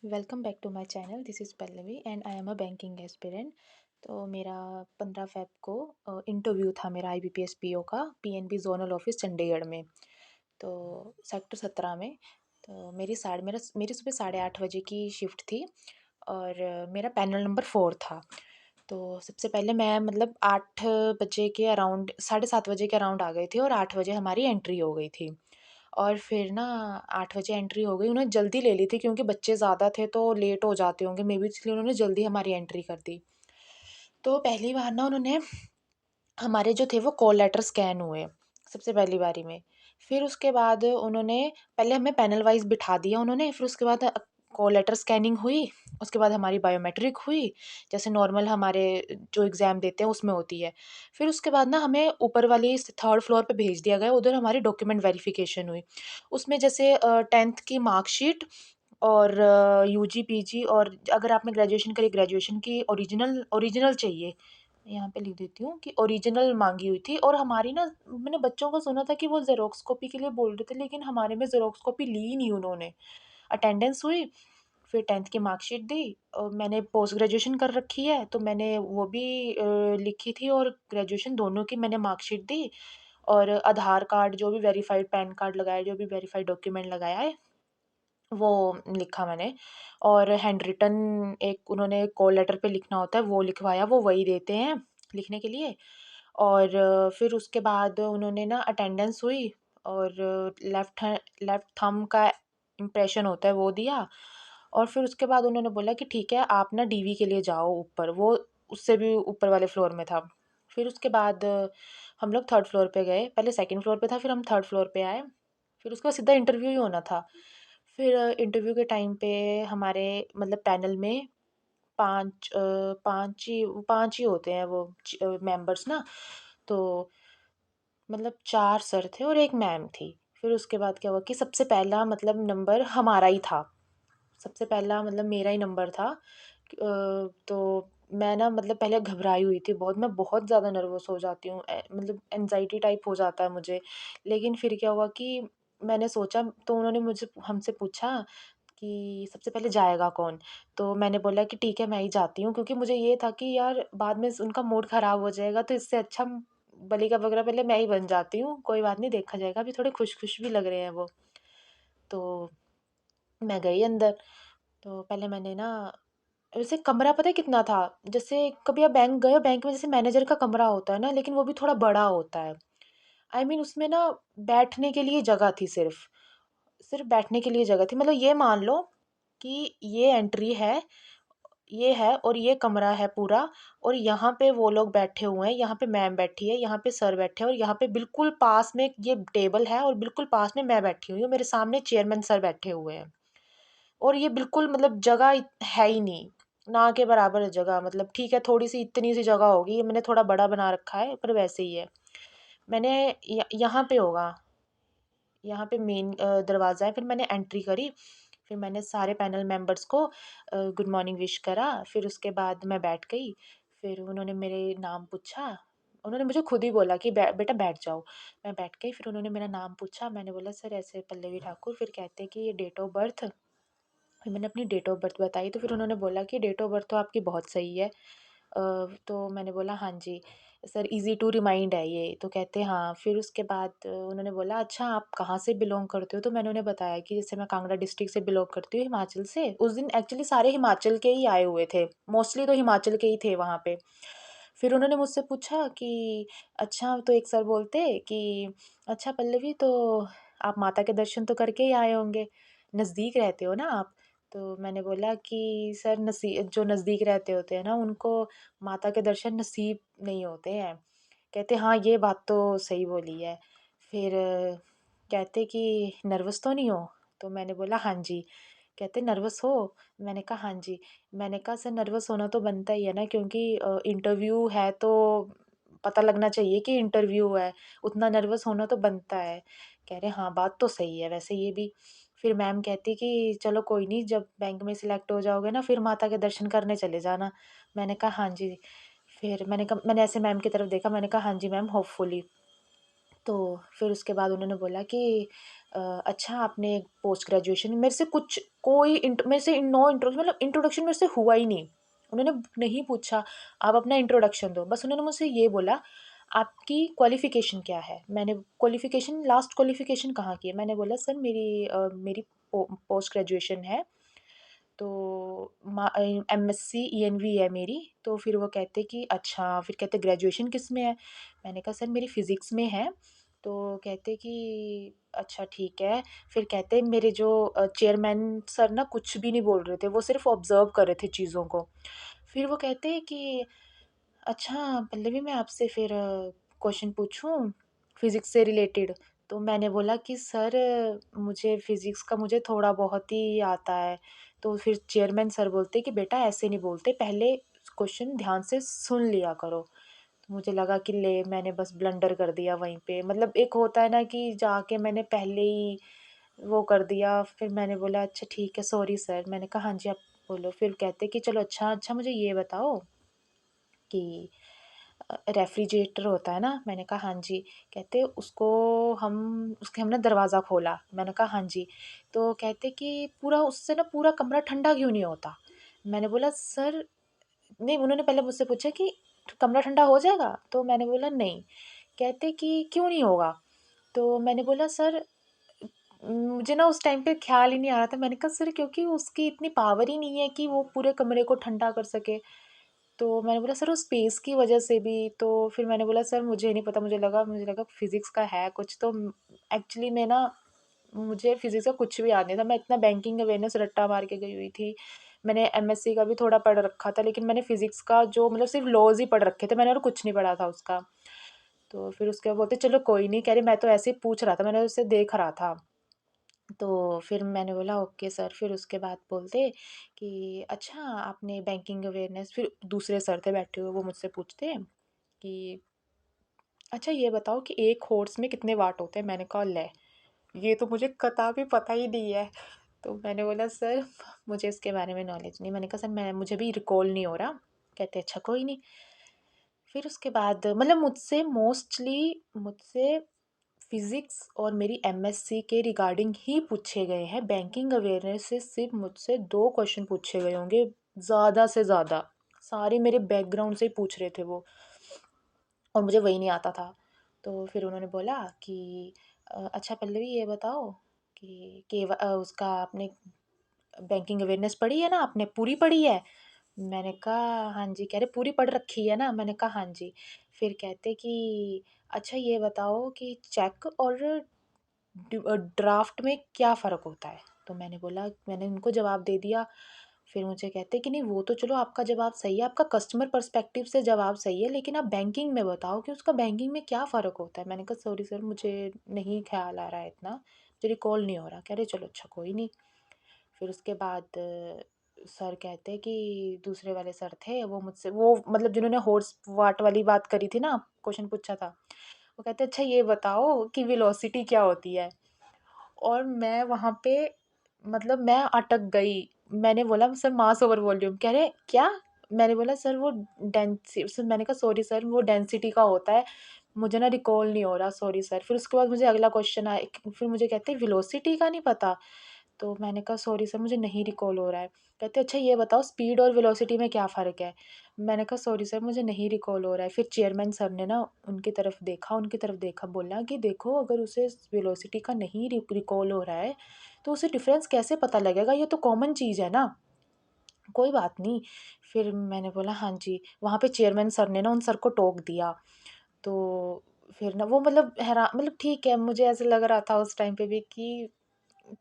Welcome back to my channel. This is Pallavi and I am a banking aspirant. तो मेरा 15 Feb को interview था मेरा IBPS PO का PNB ज़ोनल ऑफिस चंडीगढ़ में। तो सेक्टर 17 में। तो मेरी सुबह 8:30 बजे की शिफ्ट थी और मेरा पैनल नंबर 4 था। तो सबसे पहले मैं मतलब 8 बजे के अराउंड 7:30 बजे के अराउंड आ गई थी और 8 बजे हमारी एंट्री हो गई थी। और फिर ना 8 बजे एंट्री हो गई, उन्होंने जल्दी ले ली थी क्योंकि बच्चे ज़्यादा थे तो लेट हो जाते होंगे मे बी, इसलिए उन्होंने जल्दी हमारी एंट्री कर दी। तो पहली बार ना उन्होंने हमारे जो थे वो कॉल लेटर स्कैन हुए, सबसे पहली बारी में। फिर उसके बाद उन्होंने पहले हमें पैनल वाइज़ बिठा दिया उन्होंने, फिर उसके बाद कॉल लेटर स्कैनिंग हुई, उसके बाद हमारी बायोमेट्रिक हुई, जैसे नॉर्मल हमारे जो एग्ज़ाम देते हैं उसमें होती है। फिर उसके बाद ना हमें ऊपर वाली 3rd फ्लोर पे भेज दिया गया, उधर हमारी डॉक्यूमेंट वेरिफ़िकेशन हुई। उसमें जैसे 10th की मार्कशीट और यूजी, पीजी और अगर आपने ग्रेजुएशन करी, ग्रेजुएशन की ओरिजिनल ओरिजिनल चाहिए। यहाँ पे लिख देती हूँ कि ओरिजिनल माँगी हुई थी। और हमारी ना मैंने बच्चों को सुना था कि वो ज़ेरॉक्स कॉपी के लिए बोल रहे थे, लेकिन हमारे में ज़ेरॉक्स कॉपी ली नहीं उन्होंने। अटेंडेंस हुई, फिर 10th की मार्कशीट दी और मैंने पोस्ट ग्रेजुएशन कर रखी है तो मैंने वो भी लिखी थी और ग्रेजुएशन दोनों की मैंने मार्कशीट दी। और आधार कार्ड जो भी वेरीफाइड, पैन कार्ड लगाया, जो भी वेरीफाइड डॉक्यूमेंट लगाया है वो लिखा मैंने। और हैंड रिटन एक उन्होंने कॉल लेटर पे लिखना होता है वो लिखवाया, वो वही देते हैं लिखने के लिए। और फिर उसके बाद उन्होंने ना अटेंडेंस हुई और लेफ्ट थंब का इम्प्रेशन होता है वो दिया। और फिर उसके बाद उन्होंने बोला कि ठीक है आप ना डीवी के लिए जाओ ऊपर, वो उससे भी ऊपर वाले फ्लोर में था। फिर उसके बाद हम लोग 3rd फ्लोर पे गए, पहले 2nd फ्लोर पे था फिर हम 3rd फ्लोर पे आए। फिर उसके बाद सीधा इंटरव्यू ही होना था। फिर इंटरव्यू के टाइम पे हमारे मतलब पैनल में 5 ही होते हैं वो मेंबर्स ना। तो मतलब 4 सर थे और 1 मैम थी। फिर उसके बाद क्या हुआ कि सबसे पहला मतलब नंबर हमारा ही था। सबसे पहला मतलब मेरा ही नंबर था। तो मैं ना मतलब पहले घबराई हुई थी बहुत, मैं बहुत ज़्यादा नर्वस हो जाती हूँ, मतलब एंग्ज़ायटी टाइप हो जाता है मुझे। लेकिन फिर क्या हुआ कि मैंने सोचा, तो उन्होंने मुझे हमसे पूछा कि सबसे पहले जाएगा कौन? तो मैंने बोला कि ठीक है मैं ही जाती हूँ, क्योंकि मुझे ये था कि यार बाद में उनका मूड ख़राब हो जाएगा तो इससे अच्छा बलि का बकरा पहले मैं ही बन जाती हूँ, कोई बात नहीं देखा जाएगा, अभी थोड़े खुश-खुश भी लग रहे हैं वो। तो मैं गई अंदर, तो पहले मैंने ना वैसे कमरा पता है कितना था? जैसे कभी आप बैंक गए हो, बैंक में जैसे मैनेजर का कमरा होता है ना, लेकिन वो भी थोड़ा बड़ा होता है। आई मीन उसमें ना बैठने के लिए जगह थी सिर्फ़, सिर्फ़ बैठने के लिए जगह थी। मतलब ये मान लो कि ये एंट्री है, ये है और ये कमरा है पूरा, और यहाँ पे वो लोग बैठे हुए हैं, यहाँ पे मैम बैठी है, यहाँ पे सर बैठे हैं और यहाँ पे बिल्कुल पास में ये टेबल है और बिल्कुल पास में मैं बैठी हुई हूँ, मेरे सामने चेयरमैन सर बैठे हुए हैं। और ये बिल्कुल मतलब जगह है ही नहीं, ना के बराबर है जगह, मतलब ठीक है थोड़ी-सी इतनी सी जगह होगी, मैंने थोड़ा बड़ा बना रखा है पर वैसे ही है। मैंने यहाँ पे होगा, यहाँ पे मेन दरवाज़ा है, फिर मैंने एंट्री करी, फिर मैंने सारे पैनल मेंबर्स को गुड मॉर्निंग विश करा, फिर उसके बाद मैं बैठ गई। फिर उन्होंने मेरे नाम पूछा, उन्होंने मुझे खुद ही बोला कि बेटा बैठ जाओ। मैं बैठ गई, फिर उन्होंने मेरा नाम पूछा, मैंने बोला सर ऐसे पल्लवी ठाकुर, फिर कहते हैं कि ये डेट ऑफ बर्थ। फिर मैंने अपनी डेट ऑफ बर्थ बताई, तो फिर उन्होंने बोला कि डेट ऑफ बर्थ तो आपकी बहुत सही है। तो मैंने बोला हाँ जी सर, ईज़ी टू रिमाइंड है ये, तो कहते हाँ। फिर उसके बाद उन्होंने बोला अच्छा आप कहाँ से बिलॉन्ग करते हो? तो मैंने उन्हें बताया कि जैसे मैं कांगड़ा डिस्ट्रिक्ट से बिलॉन्ग करती हूँ, हिमाचल से। उस दिन एक्चुअली सारे हिमाचल के ही आए हुए थे, मोस्टली तो हिमाचल के ही थे वहाँ पे। फिर उन्होंने मुझसे पूछा कि अच्छा, तो एक सर बोलते कि अच्छा पल्लवी, तो आप माता के दर्शन तो करके ही आए होंगे, नज़दीक रहते हो ना आप? तो मैंने बोला कि सर जो नज़दीक रहते होते हैं ना उनको माता के दर्शन नसीब नहीं होते हैं। कहते हाँ ये बात तो सही बोली है। फिर कहते कि नर्वस तो नहीं हो? तो मैंने बोला हाँ जी। कहते नर्वस हो? मैंने कहा हाँ जी। मैंने कहा सर नर्वस होना तो बनता ही है ना, क्योंकि इंटरव्यू है तो पता लगना चाहिए कि इंटरव्यू है, उतना नर्वस होना तो बनता है। कह रहे हाँ बात तो सही है वैसे ये भी। फिर मैम कहती कि चलो कोई नहीं, जब बैंक में सिलेक्ट हो जाओगे ना फिर माता के दर्शन करने चले जाना। मैंने कहा हाँ जी। फिर मैंने ऐसे मैम की तरफ देखा, मैंने कहा हाँ जी मैम होपफुली। तो फिर उसके बाद उन्होंने बोला कि अच्छा आपने पोस्ट ग्रेजुएशन मेरे से कुछ कोई मेरे से नो इंट्रो मतलब इंट्रोडक्शन मेरे से हुआ ही नहीं। उन्होंने नहीं पूछा आप अपना इंट्रोडक्शन दो, बस उन्होंने मुझसे ये बोला आपकी क्वालिफ़िकेशन क्या है? मैंने क्वालिफ़िकेशन लास्ट क्वालिफ़िकेशन कहाँ की है? मैंने बोला सर मेरी पोस्ट ग्रेजुएशन है, तो एमएससी ईएनवी है मेरी। तो फिर वो कहते कि अच्छा, फिर कहते ग्रेजुएशन किस में है? मैंने कहा सर मेरी फ़िज़िक्स में है। तो कहते कि अच्छा ठीक है। फिर कहते मेरे जो चेयरमैन सर ना कुछ भी नहीं बोल रहे थे, वो सिर्फ़ ऑब्ज़र्व कर रहे थे चीज़ों को। फिर वो कहते कि अच्छा पल्लवी मैं आपसे फिर क्वेश्चन पूछूं फिज़िक्स से रिलेटेड। तो मैंने बोला कि सर मुझे फ़िज़िक्स का मुझे थोड़ा बहुत ही आता है। तो फिर चेयरमैन सर बोलते कि बेटा ऐसे नहीं बोलते, पहले क्वेश्चन ध्यान से सुन लिया करो। तो मुझे लगा कि ले मैंने बस ब्लंडर कर दिया वहीं पे, मतलब एक होता है ना कि जाके मैंने पहले ही वो कर दिया। फिर मैंने बोला अच्छा ठीक है सॉरी सर। मैंने कहा हाँ जी आप बोलो। फिर कहते कि चलो अच्छा अच्छा मुझे ये बताओ कि रेफ्रिजरेटर होता है ना? मैंने कहा हाँ जी। कहते उसको हम उसके हमने दरवाज़ा खोला। मैंने कहा हाँ जी। तो कहते कि पूरा उससे ना पूरा कमरा ठंडा क्यों नहीं होता? मैंने बोला सर नहीं, उन्होंने पहले मुझसे पूछा कि कमरा ठंडा हो जाएगा? तो मैंने बोला नहीं। कहते कि क्यों नहीं होगा? तो मैंने बोला सर मुझे ना उस टाइम पे ख़्याल ही नहीं आ रहा था। मैंने कहा सर क्योंकि उसकी इतनी पावर ही नहीं है कि वो पूरे कमरे को ठंडा कर सके। तो मैंने बोला सर उस स्पेस की वजह से भी। तो फिर मैंने बोला सर मुझे नहीं पता, मुझे लगा फिज़िक्स का है कुछ। तो एक्चुअली में ना मुझे फिज़िक्स का कुछ भी याद नहीं था। मैं इतना बैंकिंग अवेयरनेस रट्टा मार के गई हुई थी। मैंने एमएससी का भी थोड़ा पढ़ रखा था, लेकिन मैंने फिज़िक्स का जो मतलब सिर्फ़ लॉज़ ही पढ़ रखे थे मैंने, और कुछ नहीं पढ़ा था उसका। तो फिर उसके बाद बोलते चलो कोई नहीं, कह रही मैं तो ऐसे ही पूछ रहा था, मैंने उसे देख रहा था। तो फिर मैंने बोला ओके सर। फिर उसके बाद बोलते कि अच्छा आपने बैंकिंग अवेयरनेस, फिर दूसरे सर थे बैठे हुए वो मुझसे पूछते कि अच्छा ये बताओ कि एक हॉर्स में कितने वाट होते हैं? मैंने कहा ले ये तो मुझे कता भी पता ही नहीं है। तो मैंने बोला सर मुझे इसके बारे में नॉलेज नहीं। मैंने कहा सर मैं मुझे भी रिकॉल नहीं हो रहा। कहते अच्छा कोई नहीं। फिर उसके बाद मतलब मुझसे फिज़िक्स और मेरी एमएससी के रिगार्डिंग ही पूछे गए हैं। बैंकिंग अवेयरनेस से सिर्फ मुझसे 2 क्वेश्चन पूछे गए होंगे, ज़्यादा से ज़्यादा। सारे मेरे बैकग्राउंड से ही पूछ रहे थे वो, और मुझे वही नहीं आता था। तो फिर उन्होंने बोला कि अच्छा पल्लवी ये बताओ कि उसका आपने बैंकिंग अवेयरनेस पढ़ी है ना आपने, पूरी पढ़ी है? मैंने कहा हाँ जी। कह रहे पूरी पढ़ रखी है ना? मैंने कहा हाँ जी। फिर कहते कि अच्छा ये बताओ कि चेक और ड्राफ्ट में क्या फ़र्क होता है? तो मैंने उनको जवाब दे दिया। फिर मुझे कहते कि नहीं वो तो चलो आपका जवाब सही है, आपका कस्टमर पर्सपेक्टिव से जवाब सही है, लेकिन आप बैंकिंग में बताओ कि उसका बैंकिंग में क्या फ़र्क होता है? मैंने कहा सॉरी सर मुझे नहीं ख़्याल आ रहा है इतना, मुझे रिकॉल नहीं हो रहा। कह रहे चलो अच्छा कोई नहीं। फिर उसके बाद सर कहते कि दूसरे वाले सर थे वो मुझसे वो मतलब जिन्होंने हॉर्स वाट वाली बात करी थी ना, क्वेश्चन पूछा था। वो कहते अच्छा ये बताओ कि वेलोसिटी क्या होती है? और मैं वहाँ पे मतलब मैं अटक गई। मैंने बोला सर मास ओवर वॉल्यूम। कह रहे क्या? मैंने बोला सर वो मैंने कहा सॉरी सर वो डेंसिटी का होता है, मुझे ना रिकॉल नहीं हो रहा सॉरी सर। फिर उसके बाद मुझे अगला क्वेश्चन आया, फिर मुझे कहते वेलोसिटी का नहीं पता? तो मैंने कहा सॉरी सर मुझे नहीं रिकॉल हो रहा है। कहते अच्छा ये बताओ स्पीड और वेलोसिटी में क्या फ़र्क है? मैंने कहा सॉरी सर मुझे नहीं रिकॉल हो रहा है। फिर चेयरमैन सर ने ना उनकी तरफ देखा, बोला कि देखो अगर उसे वेलोसिटी का नहीं रिकॉल हो रहा है तो उसे डिफरेंस कैसे पता लगेगा, ये तो कॉमन चीज़ है ना, कोई बात नहीं। फिर मैंने बोला हाँ जी। वहाँ पे चेयरमैन सर ने ना उन सर को टोक दिया। तो फिर ना वो मतलब मतलब ठीक है, मुझे ऐसे लग रहा था उस टाइम पे भी कि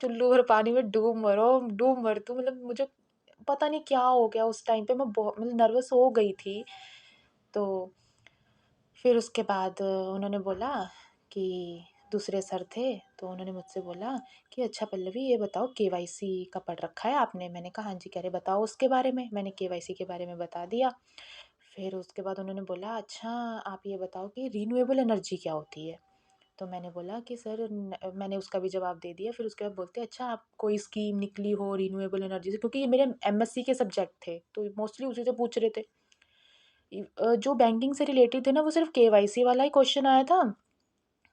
चुल्लू भर पानी में डूब मर तू, मतलब मुझे पता नहीं क्या हो गया उस टाइम पे, मैं बहुत मतलब नर्वस हो गई थी। तो फिर उसके बाद उन्होंने बोला कि दूसरे सर थे, तो उन्होंने मुझसे बोला कि अच्छा पल्लवी ये बताओ केवाईसी का पढ़ रखा है आपने? मैंने कहा हाँ जी। कह रहे बताओ उसके बारे में। मैंने केवाईसी के बारे में बता दिया। फिर उसके बाद उन्होंने बोला अच्छा आप ये बताओ कि रिन्यूएबल एनर्जी क्या होती है? तो मैंने बोला कि सर मैंने उसका भी जवाब दे दिया। फिर उसके बाद बोलते अच्छा आप कोई स्कीम निकली हो रिन्यूएबल एनर्जी से, क्योंकि ये मेरे एमएससी के सब्जेक्ट थे तो मोस्टली उसी से पूछ रहे थे। जो बैंकिंग से रिलेटेड थे ना वो सिर्फ केवाईसी वाला ही क्वेश्चन आया था,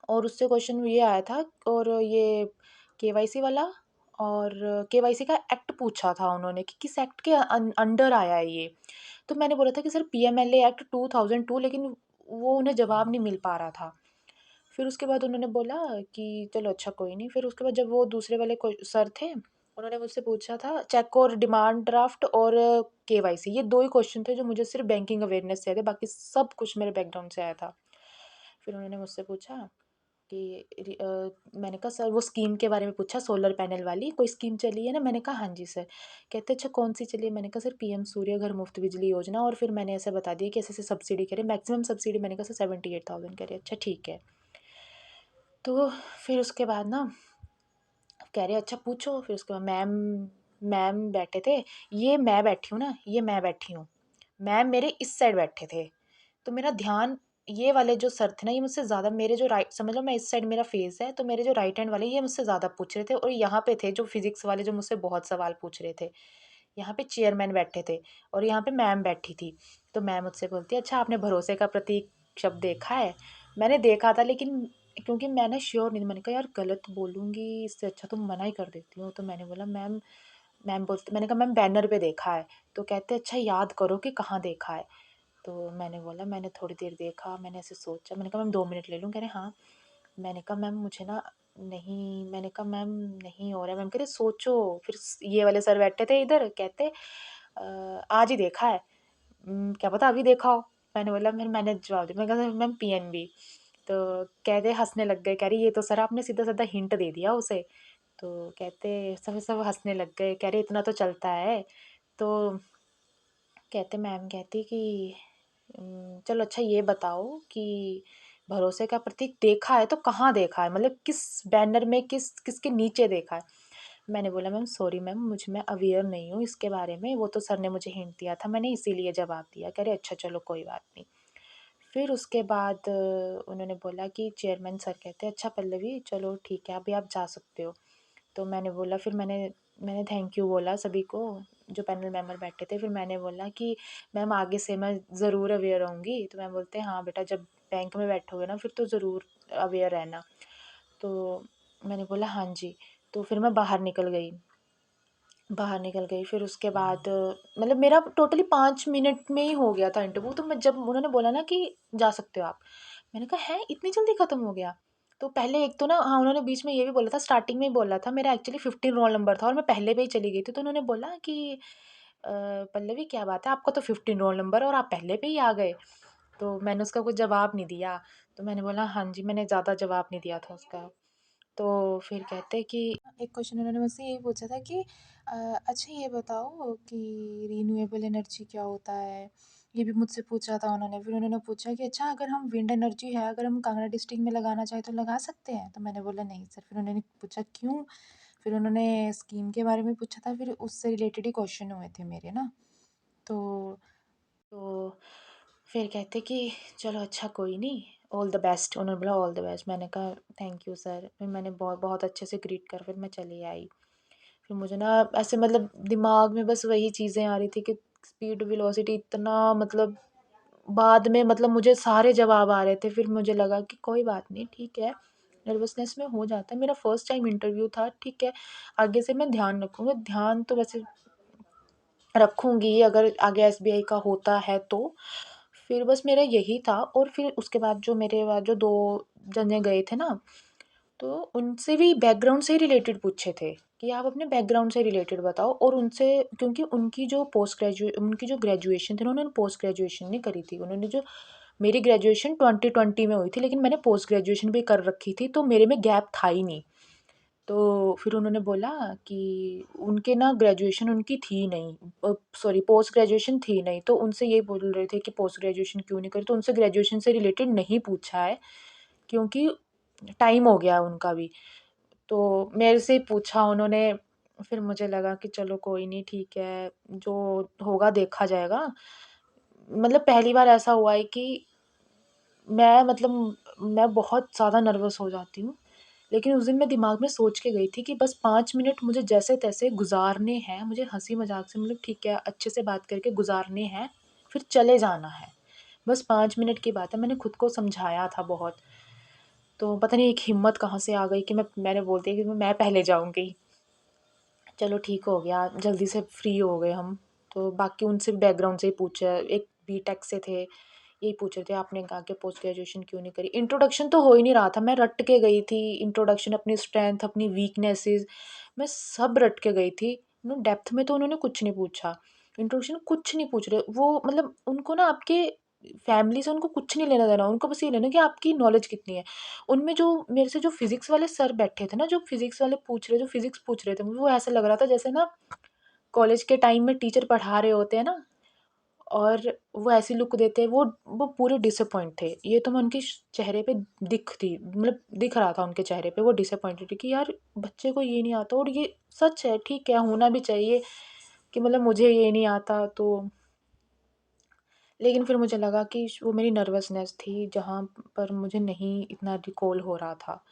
और उससे क्वेश्चन ये आया था, और ये केवाईसी वाला, और केवाईसी का एक्ट पूछा था उन्होंने कि किस एक्ट के अंडर आया है ये। तो मैंने बोला था कि सर पीएमएलए एक्ट 2002, लेकिन वो उन्हें जवाब नहीं मिल पा रहा था। फिर उसके बाद उन्होंने बोला कि चलो अच्छा कोई नहीं। फिर उसके बाद जब वो दूसरे वाले सर थे, उन्होंने मुझसे पूछा था चेक और डिमांड ड्राफ्ट और केवाईसी, ये 2 ही क्वेश्चन थे जो मुझे सिर्फ बैंकिंग अवेयरनेस से आए थे, बाकी सब कुछ मेरे बैकग्राउंड से आया था। फिर उन्होंने मुझसे पूछा कि मैंने कहा सर वो स्कीम के बारे में पूछा, सोलर पैनल वाली कोई स्कीम चली है ना? मैंने कहा हाँ जी सर। कहते अच्छा कौन सी चली है? मैंने कहा सर पीएम सूर्य घर मुफ्त बिजली योजना। और फिर मैंने ऐसे बता दिया कि ऐसे ऐसे सब्सिडी कह रहे, मैक्सिमम सब्सिडी मैंने कहा सर 78,000 कह रहे। अच्छा ठीक है। तो फिर उसके बाद ना कह रहे अच्छा पूछो। फिर उसके बाद मैम बैठे थे, ये मैं बैठी हूँ ना, ये मैं बैठी हूँ, मैम मेरे इस साइड बैठे थे। तो मेरा ध्यान, ये वाले जो सर थे ना, ये मुझसे ज़्यादा, मेरे जो राइट, समझ लो मैं इस साइड मेरा फेस है, तो मेरे जो राइट हैंड वाले ये मुझसे ज़्यादा पूछ रहे थे। और यहाँ पे थे जो फिजिक्स वाले जो मुझसे बहुत सवाल पूछ रहे थे। यहाँ पे चेयरमैन बैठे थे और यहाँ पे मैम बैठी थी। तो मैम मुझसे बोलती है अच्छा आपने भरोसे का प्रतीक शब्द देखा है? मैंने देखा था, लेकिन क्योंकि मैं ना श्योर नहीं, मैंने कहा यार गलत बोलूँगी, इससे अच्छा तो मना ही कर देती हूँ। तो मैंने बोला मैम, मैम बोलते, मैंने कहा मैम बैनर पे देखा है। तो कहते अच्छा याद करो कि कहाँ देखा है। तो मैंने बोला मैंने थोड़ी देर देखा, मैंने ऐसे सोचा, मैंने कहा मैम 2 मिनट ले लूँ? कह रहे हाँ। मैंने कहा मैम मुझे ना नहीं, मैंने कहा मैम नहीं हो रहा है। मैम कह रहे सोचो। फिर ये वाले सर बैठे थे इधर, कहते आज ही देखा है। क्या पता अभी देखा हो। मैंने बोला, फिर मैंने जवाब दिया, मैंने कहा मैम पीएनबी। तो कहते हंसने लग गए, कह रही ये तो सर आपने सीधा साधा हिंट दे दिया उसे। तो कहते सब सब हंसने लग गए, कह रहे इतना तो चलता है। तो कहते मैम कहती कि चलो अच्छा ये बताओ कि भरोसे का प्रतीक देखा है तो कहाँ देखा है, मतलब किस बैनर में, किसके नीचे देखा है? मैंने बोला मैम सॉरी मैम, मैं अवेयर नहीं हूँ इसके बारे में, वो तो सर ने मुझे हिंट दिया था, मैंने इसीलिए जवाब दिया। कह रहे अच्छा चलो कोई बात नहीं। फिर उसके बाद उन्होंने बोला कि चेयरमैन सर कहते अच्छा पल्लवी चलो ठीक है अभी आप जा सकते हो। तो मैंने बोला, फिर मैंने मैंने थैंक यू बोला सभी को जो पैनल मेंबर बैठे थे। फिर मैंने बोला कि मैम आगे से मैं ज़रूर अवेयर रहूँगी। तो मैम बोलते हैं हाँ बेटा, जब बैंक में बैठोगे ना फिर तो ज़रूर अवेयर रहना। तो मैंने बोला हाँ जी। तो फिर मैं बाहर निकल गई। फिर उसके बाद मतलब मेरा टोटली 5 मिनट में ही हो गया था इंटरव्यू। तो मैं जब उन्होंने बोला ना कि जा सकते हो आप, मैंने कहा है इतनी जल्दी ख़त्म हो गया? तो पहले एक तो ना, हाँ उन्होंने बीच में ये भी बोला था, स्टार्टिंग में ही बोला था, मेरा एक्चुअली 15 रोल नंबर था और मैं पहले पे ही चली गई थी। तो उन्होंने बोला कि पल्लवी क्या बात है, आपका तो 15 रोल नंबर और आप पहले पे ही आ गए। तो मैंने उसका कुछ जवाब नहीं दिया। तो मैंने बोला हाँ जी, मैंने ज़्यादा जवाब नहीं दिया था उसका। तो फिर कहते कि एक क्वेश्चन उन्होंने मुझसे यही पूछा था कि अ, अच्छा ये बताओ कि रीन्यूएबल एनर्जी क्या होता है? ये भी मुझसे पूछा था उन्होंने। फिर उन्होंने पूछा कि अच्छा अगर हम विंड एनर्जी है, अगर हम कांगड़ा डिस्ट्रिक्ट में लगाना चाहें तो लगा सकते हैं? तो मैंने बोला नहीं सर। फिर उन्होंने पूछा क्यों? फिर उन्होंने स्कीम के बारे में पूछा था, फिर उससे रिलेटेड ही क्वेश्चन हुए थे मेरे ना। तो तो फिर कहते कि चलो अच्छा कोई नहीं, ऑल द बेस्ट। उन्होंने बोला ऑल द बेस्ट। मैंने कहा थैंक यू सर। फिर मैंने बहुत बहुत अच्छे से ग्रीट कर फिर मैं चली आई। फिर मुझे ना ऐसे मतलब दिमाग में बस वही चीज़ें आ रही थी कि स्पीड वेलोसिटी इतना, मतलब बाद में मतलब मुझे सारे जवाब आ रहे थे। फिर मुझे लगा कि कोई बात नहीं, ठीक है, नर्वसनेस में हो जाता है, मेरा फर्स्ट टाइम इंटरव्यू था, ठीक है, आगे से मैं ध्यान रखूँगी। ध्यान तो वैसे रखूँगी अगर आगे एसबीआई का होता है तो। फिर बस मेरा यही था। और फिर उसके बाद जो मेरे बाद जो 2 जने गए थे ना, तो उनसे भी बैकग्राउंड से ही रिलेटेड पूछे थे कि आप अपने बैकग्राउंड से रिलेटेड बताओ। और उनसे, क्योंकि उनकी जो ग्रेजुएशन थी ना, उन्होंने पोस्ट ग्रेजुएशन नहीं करी थी। उन्होंने जो, मेरी ग्रेजुएशन 2020 में हुई थी, लेकिन मैंने पोस्ट ग्रेजुएशन भी कर रखी थी, तो मेरे में गैप था ही नहीं। तो फिर उन्होंने बोला कि उनके ना ग्रेजुएशन उनकी थी नहीं, सॉरी पोस्ट ग्रेजुएशन थी नहीं, तो उनसे ये बोल रहे थे कि पोस्ट ग्रेजुएशन क्यों नहीं करी? तो उनसे ग्रेजुएशन से रिलेटेड नहीं पूछा है, क्योंकि टाइम हो गया उनका भी। तो मेरे से ही पूछा उन्होंने। फिर मुझे लगा कि चलो कोई नहीं, ठीक है, जो होगा देखा जाएगा। मतलब पहली बार ऐसा हुआ है कि मैं बहुत ज़्यादा नर्वस हो जाती हूँ। लेकिन उस दिन मैं दिमाग में सोच के गई थी कि बस 5 मिनट मुझे जैसे-तैसे गुज़ारने हैं, मुझे हँसी-मज़ाक से, मतलब ठीक है, अच्छे से बात करके गुज़ारने हैं, फिर चले जाना है। बस 5 मिनट की बात है, मैंने खुद को समझाया था बहुत। तो पता नहीं एक हिम्मत कहाँ से आ गई कि मैंने बोल दिया कि मैं पहले जाऊँगी। चलो ठीक हो गया, जल्दी से फ्री हो गए हम। तो बाकी उनसे बैकग्राउंड से ही पूछा, एक बीटेक से थे, यही पूछ रहे थे आपने आगे पोस्ट ग्रेजुएशन क्यों नहीं करी। इंट्रोडक्शन तो हो ही नहीं रहा था, मैं रट के गई थी इंट्रोडक्शन, अपनी स्ट्रेंथ, अपनी वीकनेसेस, मैं सब रट के गई थी। डेप्थ में तो उन्होंने कुछ नहीं पूछा, इंट्रोडक्शन कुछ नहीं पूछ रहे वो, मतलब उनको ना आपके फैमिली से उनको कुछ नहीं लेना देना, उनको बस ये लेना कि आपकी नॉलेज कितनी है। उनमें जो मेरे से जो फिजिक्स वाले सर बैठे थे ना, जो फिजिक्स वाले जो फिजिक्स पूछ रहे थे, मुझे वो ऐसा लग रहा था जैसे ना कॉलेज के टाइम में टीचर पढ़ा रहे होते हैं ना, और वो ऐसी लुक देते हैं, वो पूरे डिसअपॉइंट थे। ये तो मैं उनके चेहरे पे मतलब दिख रहा था उनके चेहरे पे, वो डिसअपॉइंटेड थी कि यार बच्चे को ये नहीं आता। और ये सच है, ठीक है, होना भी चाहिए कि मतलब मुझे ये नहीं आता तो। लेकिन फिर मुझे लगा कि वो मेरी नर्वसनेस थी, जहाँ पर मुझे नहीं इतना रिकॉल हो रहा था।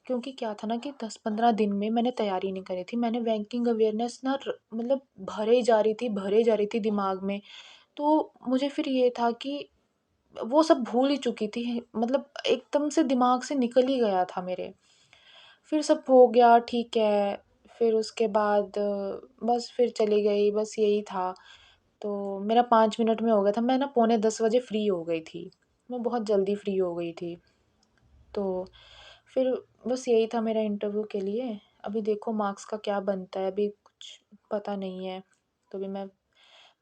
क्योंकि क्या था ना कि 10-15 दिन में मैंने तैयारी नहीं करी थी। मैंने बैंकिंग अवेयरनेस ना मतलब भरे जा रही थी दिमाग में। तो मुझे फिर ये था कि वो सब भूल ही चुकी थी, मतलब एकदम से दिमाग से निकल ही गया था मेरे। फिर सब हो गया, ठीक है। फिर उसके बाद बस फिर चली गई, बस यही था। तो मेरा 5 मिनट में हो गया था, मैं ना पौने 10 बजे फ्री हो गई थी। मैं बहुत जल्दी फ्री हो गई थी। तो फिर बस यही था मेरा इंटरव्यू के लिए। अभी देखो मार्क्स का क्या बनता है, अभी कुछ पता नहीं है। तो अभी मैं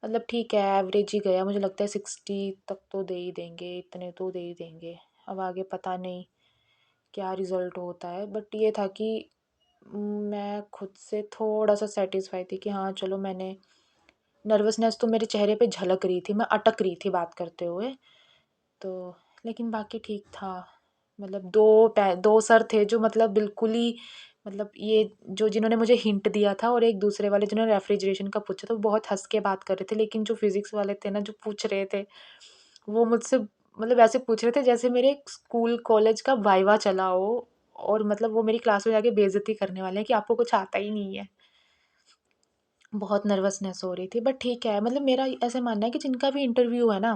मतलब ठीक है, एवरेज ही गया, मुझे लगता है 60 तक तो दे ही देंगे, इतने तो दे ही देंगे। अब आगे पता नहीं क्या रिज़ल्ट होता है, बट ये था कि मैं खुद से थोड़ा सा सेटिस्फाई थी कि हाँ चलो, मैंने नर्वसनेस तो मेरे चेहरे पे झलक रही थी, मैं अटक रही थी बात करते हुए। तो लेकिन बाकी ठीक था। मतलब दो सर थे जो मतलब बिल्कुल ही, मतलब ये जो जिन्होंने मुझे हिंट दिया था, और एक दूसरे वाले जिन्होंने रेफ्रिजरेशन का पूछा था, वो बहुत हंस के बात कर रहे थे। लेकिन जो फिजिक्स वाले थे ना, जो पूछ रहे थे, वो मुझसे मतलब ऐसे पूछ रहे थे जैसे मेरे स्कूल कॉलेज का वाइवा चला हो, और मतलब वो मेरी क्लास में जाके बेइज्जती करने वाले हैं कि आपको कुछ आता ही नहीं है। बहुत नर्वसनेस हो रही थी, बट ठीक है। मतलब मेरा ऐसे मानना है कि जिनका भी इंटरव्यू है ना,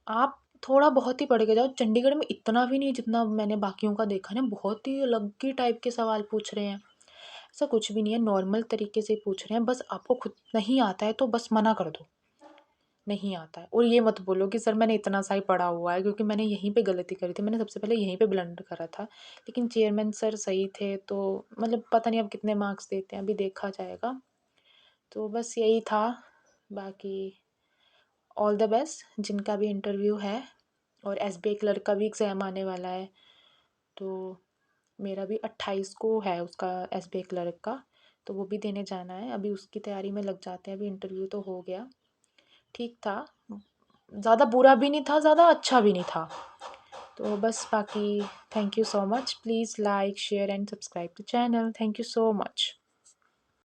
आप थोड़ा बहुत ही पढ़ के जाओ। चंडीगढ़ में इतना भी नहीं जितना मैंने बाकियों का देखा ना, बहुत ही अलग ही टाइप के सवाल पूछ रहे हैं। ऐसा कुछ भी नहीं है, नॉर्मल तरीके से पूछ रहे हैं। बस आपको खुद नहीं आता है तो बस मना कर दो, नहीं आता है। और ये मत बोलो कि सर मैंने इतना सा ही पढ़ा हुआ है, क्योंकि मैंने यहीं पे गलती करी थी, मैंने सबसे पहले यहीं पे ब्लंडर करा था। लेकिन चेयरमैन सर सही थे, तो मतलब पता नहीं अब कितने मार्क्स देते हैं, अभी देखा जाएगा। तो बस यही था। बाकी ऑल द बेस्ट जिनका भी इंटरव्यू है। और एसबीआई क्लर्क का भी एग्ज़ाम आने वाला है, तो मेरा भी 28 को है उसका, एसबीआई क्लर्क का। तो वो भी देने जाना है, अभी उसकी तैयारी में लग जाते हैं। अभी इंटरव्यू तो हो गया, ठीक था, ज़्यादा बुरा भी नहीं था, ज़्यादा अच्छा भी नहीं था। तो बस बाकी thank you so much, please like share and subscribe the channel, thank you so much.